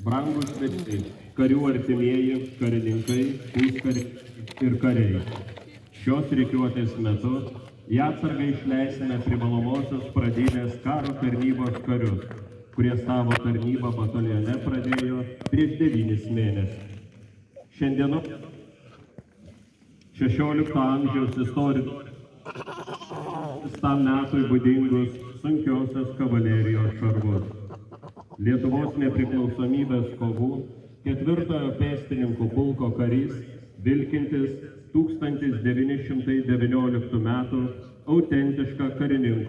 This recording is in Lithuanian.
Brangūs svečiai, karių artimieji, karininkai, puskariai ir kariai. Šios rikiuotės metu į atsargą išleisime privalomosios pradinės karo tarnybos karius, kurie savo tarnybą batalione pradėjo prieš 9 mėnesius. Šiandienos 16 amžiaus istorijos tam metui būdingus sunkiosios kavalerijos šarvus. Lietuvos nepriklausomybės kovų 4-ojo pėstininkų pulko karys, vilkintis 1919 metų autentišką karininkų